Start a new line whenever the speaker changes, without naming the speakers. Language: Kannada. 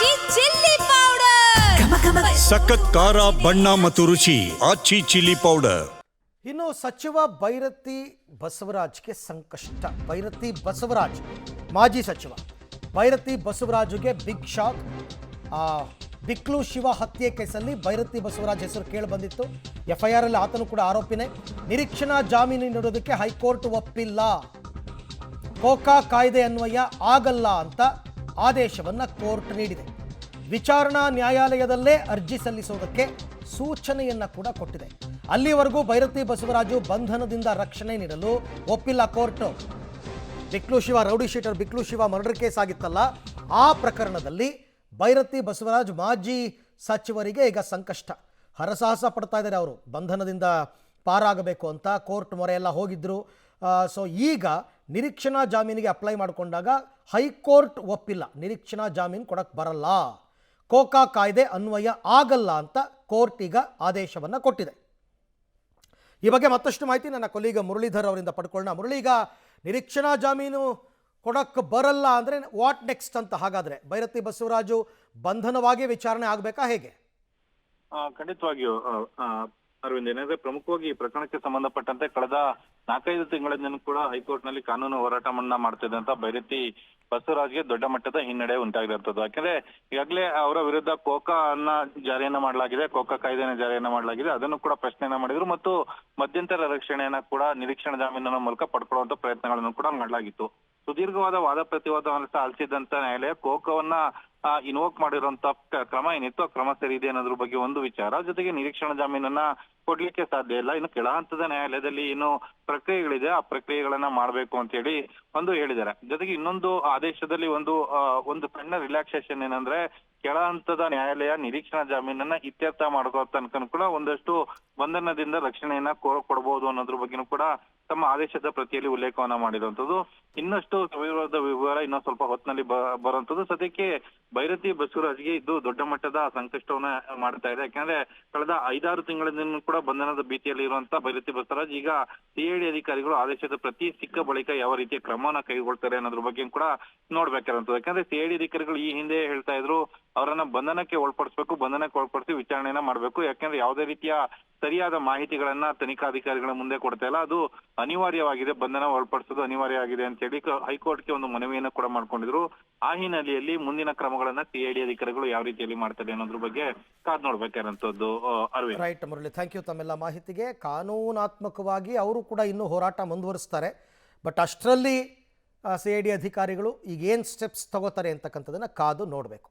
ಆಚಿ ಚಿಲ್ಲಿ ಪೌಡರ್
ಸಖತ್ ಖಾರ ಬಣ್ಣ ಮತ್ತು ರುಚಿ ಆಚಿ ಚಿಲ್ಲಿ ಪೌಡರ್.
ಇನ್ನು ಸಚಿವ ಬೈರತಿ ಬಸವರಾಜ್ಗೆ ಸಂಕಷ್ಟ. ಬೈರತಿ ಬಸವರಾಜ್ ಮಾಜಿ ಸಚಿವ ಬೈರತಿ ಬಸವರಾಜ್ಗೆ ಬಿಗ್ ಶಾಕ್. ಬಿಕ್ಲು ಶಿವ ಹತ್ಯೆ ಕೇಸಲ್ಲಿ ಬೈರತಿ ಬಸವರಾಜ್ ಹೆಸರು ಕೇಳಿ ಬಂದಿತ್ತು. FIR ಅಲ್ಲಿ ಆತನು ಕೂಡ ಆರೋಪಿನೇ. ನಿರೀಕ್ಷಣಾ ಜಾಮೀನು ನೀಡೋದಕ್ಕೆ ಹೈಕೋರ್ಟ್ ಒಪ್ಪಿಲ್ಲ. ಕೋಕಾ ಕಾಯ್ದೆ ಅನ್ವಯ ಆಗಲ್ಲ ಅಂತ ಆದೇಶವನ್ನು ಕೋರ್ಟ್ ನೀಡಿದೆ. ವಿಚಾರಣಾ ನ್ಯಾಯಾಲಯದಲ್ಲೇ ಅರ್ಜಿ ಸಲ್ಲಿಸೋದಕ್ಕೆ ಸೂಚನೆಯನ್ನು ಕೂಡ ಕೊಟ್ಟಿದೆ. ಅಲ್ಲಿವರೆಗೂ ಬೈರತಿ ಬಸವರಾಜು ಬಂಧನದಿಂದ ರಕ್ಷಣೆ ನೀಡಲು ಒಪ್ಪಿಲ್ಲ court. Biklu Shiva rowdy sheeter Biklu Shiva murder case ಆಗಿತ್ತಲ್ಲ, ಆ ಪ್ರಕರಣದಲ್ಲಿ ಬೈರತಿ ಬಸವರಾಜ್ ಮಾಜಿ ಸಚಿವರಿಗೆ ಈಗ ಸಂಕಷ್ಟ. ಹರಸಾಹಸ ಪಡ್ತಾ ಇದ್ದಾರೆ ಅವರು ಬಂಧನದಿಂದ ಪಾರಾಗಬೇಕು ಅಂತ. ಕೋರ್ಟ್ ಮೊರೆ ಎಲ್ಲ ಹೋಗಿದ್ರು. ಸೊ ಈಗ ನಿರೀಕ್ಷಣಾ ಜಾಮೀನಿಗೆ ಅಪ್ಲೈ ಮಾಡಿಕೊಂಡಾಗ ಹೈಕೋರ್ಟ್ ಒಪ್ಪಿಲ್ಲ, ನಿರೀಕ್ಷಣಾ ಜಾಮೀನು ಕೊಡಕ್ಕೆ ಬರಲ್ಲ, ಕೋಕಾ ಕಾಯ್ದೆ ಅನ್ವಯ ಆಗಲ್ಲ ಅಂತ ಕೋರ್ಟ್ ಈಗ ಆದೇಶವನ್ನು ಕೊಟ್ಟಿದೆ. ಈ ಬಗ್ಗೆ ಮತ್ತಷ್ಟು ಮಾಹಿತಿ ನನ್ನ ಕೊಲೀಗ ಮುರಳೀಧರ್ ಅವರಿಂದ ಪಡ್ಕೊಳ್ಳೋಣ. ಮುರಳಿ, ಈಗ ನಿರೀಕ್ಷಣಾ ಜಾಮೀನು ಕೊಡಕ್ಕೆ ಬರಲ್ಲ ಅಂದರೆ ವಾಟ್ ನೆಕ್ಸ್ಟ್ ಅಂತ? ಹಾಗಾದರೆ ಬೈರತಿ ಬಸವರಾಜು ಬಂಧನವಾಗಿ ವಿಚಾರಣೆ ಆಗಬೇಕಾ, ಹೇಗೆ?
ಖಂಡಿತವಾಗಿಯೂ ಅರವಿಂದ್, ಏನಾದ್ರೆ ಪ್ರಮುಖವಾಗಿ ಈ ಪ್ರಕರಣಕ್ಕೆ ಸಂಬಂಧಪಟ್ಟಂತೆ ಕಳೆದ 4-5 ತಿಂಗಳಿಂದ ಕೂಡ ಹೈಕೋರ್ಟ್ ನಲ್ಲಿ ಕಾನೂನು ಹೋರಾಟವನ್ನ ಮಾಡ್ತಿದೆ ಅಂತ ಬೈರತಿ ಬಸವರಾಜ್ಗೆ ದೊಡ್ಡ ಮಟ್ಟದ ಹಿನ್ನಡೆ ಉಂಟಾಗಿರುತ್ತದೆ. ಯಾಕಂದ್ರೆ ಈಗಾಗಲೇ ಅವರ ವಿರುದ್ಧ ಕೋಕಾ ಅನ್ನ ಜಾರಿಯನ್ನ ಮಾಡಲಾಗಿದೆ, ಕೋಕಾ ಕಾಯ್ದೆನ ಜಾರಿಯನ್ನ ಮಾಡಲಾಗಿದೆ. ಅದನ್ನು ಕೂಡ ಪ್ರಶ್ನೆಯನ್ನ ಮಾಡಿದ್ರು ಮತ್ತು ಮಧ್ಯಂತರ ರಕ್ಷಣೆಯನ್ನ ಕೂಡ ನಿರೀಕ್ಷಣಾ ಜಾಮೀನಿನ ಮೂಲಕ ಪಡ್ಕೊಳ್ಳುವಂತ ಪ್ರಯತ್ನಗಳನ್ನು ಕೂಡ ಮಾಡಲಾಗಿತ್ತು. ಸುದೀರ್ಘವಾದ ವಾದ ಪ್ರತಿವಾದವನ್ನು ಆಲಿಸಿದಂತ ನ್ಯಾಯಾಲಯ ಕೋಕಾವನ್ನ ಇನ್ವೋಕ್ ಮಾಡಿರುವಂತ ಕ್ರಮ ಏನಿತ್ತು ಆ ಕ್ರಮ ಸರಿ ಇದೆ ಅನ್ನೋದ್ರ ಬಗ್ಗೆ ಒಂದು ವಿಚಾರ, ಜೊತೆಗೆ ನಿರೀಕ್ಷಣಾ ಜಾಮೀನನ್ನ ಕೊಡ್ಲಿಕ್ಕೆ ಸಾಧ್ಯ ಇಲ್ಲ, ಇನ್ನು ಕೆಳ ಹಂತದ ನ್ಯಾಯಾಲಯದಲ್ಲಿ ಏನು ಪ್ರಕ್ರಿಯೆಗಳಿದೆ ಆ ಪ್ರಕ್ರಿಯೆಗಳನ್ನ ಮಾಡ್ಬೇಕು ಅಂತ ಹೇಳಿ ಒಂದು ಹೇಳಿದ್ದಾರೆ. ಜೊತೆಗೆ ಇನ್ನೊಂದು ಆದೇಶದಲ್ಲಿ ಒಂದು ಸಣ್ಣ ರಿಲ್ಯಾಕ್ಸೇಷನ್ ಏನಂದ್ರೆ ಕೆಳ ಹಂತದ ನ್ಯಾಯಾಲಯ ನಿರೀಕ್ಷಣಾ ಜಾಮೀನನ್ನ ಇತ್ಯರ್ಥ ಮಾಡ್ಕೋ ತನಕ ಕೂಡ ಒಂದಷ್ಟು ಬಂಧನದಿಂದ ರಕ್ಷಣೆಯನ್ನ ಕೊಡಬಹುದು ಅನ್ನೋದ್ರ ಬಗ್ಗೆನೂ ಕೂಡ ತಮ್ಮ ಆದೇಶದ ಪ್ರತಿಯಲ್ಲಿ ಉಲ್ಲೇಖವನ್ನ ಮಾಡಿರುವಂತದ್ದು. ಇನ್ನಷ್ಟು ಸವಿವರದ ವಿವರ ಇನ್ನೊಂದು ಸ್ವಲ್ಪ ಹೊತ್ತಿನಲ್ಲಿ ಬರುವಂತದ್ದು. ಸದ್ಯಕ್ಕೆ ಬೈರತಿ ಬಸವರಾಜ್ಗೆ ಇದು ದೊಡ್ಡ ಮಟ್ಟದ ಸಂಕಷ್ಟವನ್ನ ಮಾಡ್ತಾ ಇದೆ. ಯಾಕಂದ್ರೆ ಕಳೆದ 5-6 ತಿಂಗಳಿಂದ ಕೂಡ ಬಂಧನದ ಭೀತಿಯಲ್ಲಿ ಇರುವಂತ ಬೈರತಿ ಬಸವರಾಜ್ ಈಗ CID ಅಧಿಕಾರಿಗಳು ಆದೇಶದ ಪ್ರತಿ ಸಿಕ್ಕ ಬಳಿಕ ಯಾವ ರೀತಿಯ ಕ್ರಮವನ್ನ ಕೈಗೊಳ್ತಾರೆ ಅನ್ನೋದ್ರ ಬಗ್ಗೆ ಕೂಡ ನೋಡ್ಬೇಕಾಗಿರುವಂತದ್ದು. ಯಾಕಂದ್ರೆ CID ಅಧಿಕಾರಿಗಳು ಈ ಹಿಂದೆ ಹೇಳ್ತಾ ಇದ್ರು ಅವರನ್ನ ಬಂಧನಕ್ಕೆ ಒಳಪಡಿಸಿ ವಿಚಾರಣೆಯನ್ನ ಮಾಡ್ಬೇಕು. ಯಾಕಂದ್ರೆ ಯಾವುದೇ ರೀತಿಯ ಸರಿಯಾದ ಮಾಹಿತಿಗಳನ್ನ ತನಿಖಾಧಿಕಾರಿಗಳ ಮುಂದೆ ಕೊಡ್ತಾ ಇಲ್ಲ, ಅದು ಅನಿವಾರ್ಯವಾಗಿದೆ, ಬಂಧನ ಒಳಪಡಿಸೋದು ಅನಿವಾರ್ಯವಾಗಿದೆ ಅಂತ ಹೇಳಿ ಹೈಕೋರ್ಟ್ಗೆ ಒಂದು ಮನವಿಯನ್ನ ಕೂಡ ಮಾಡ್ಕೊಂಡಿದ್ರು. ಆ ಹಿನ್ನೆಲೆಯಲ್ಲಿ ಮುಂದಿನ ಕ್ರಮಗಳನ್ನ CID ಅಧಿಕಾರಿಗಳು ಯಾವ ರೀತಿಯಲ್ಲಿ ಮಾಡ್ತಾರೆ ಅನ್ನೋದ್ರ ಬಗ್ಗೆ ಕಾದ್ ನೋಡ್ಬೇಕಾದಂತದ್ದು. Arvind,
right Murali, thank you ತಮ್ಮೆಲ್ಲ ಮಾಹಿತಿಗೆ. ಕಾನೂನಾತ್ಮಕವಾಗಿ ಅವರು ಕೂಡ ಇನ್ನೂ ಹೋರಾಟ ಮುಂದುವರಿಸ್ತಾರೆ. ಬಟ್ ಅಷ್ಟರಲ್ಲಿ CID ಅಧಿಕಾರಿಗಳು ಈಗ ಏನು ಸ್ಟೆಪ್ಸ್ ತಗೋತಾರೆ ಅಂತಕ್ಕಂಥದ್ದನ್ನು ಕಾದು ನೋಡಬೇಕು.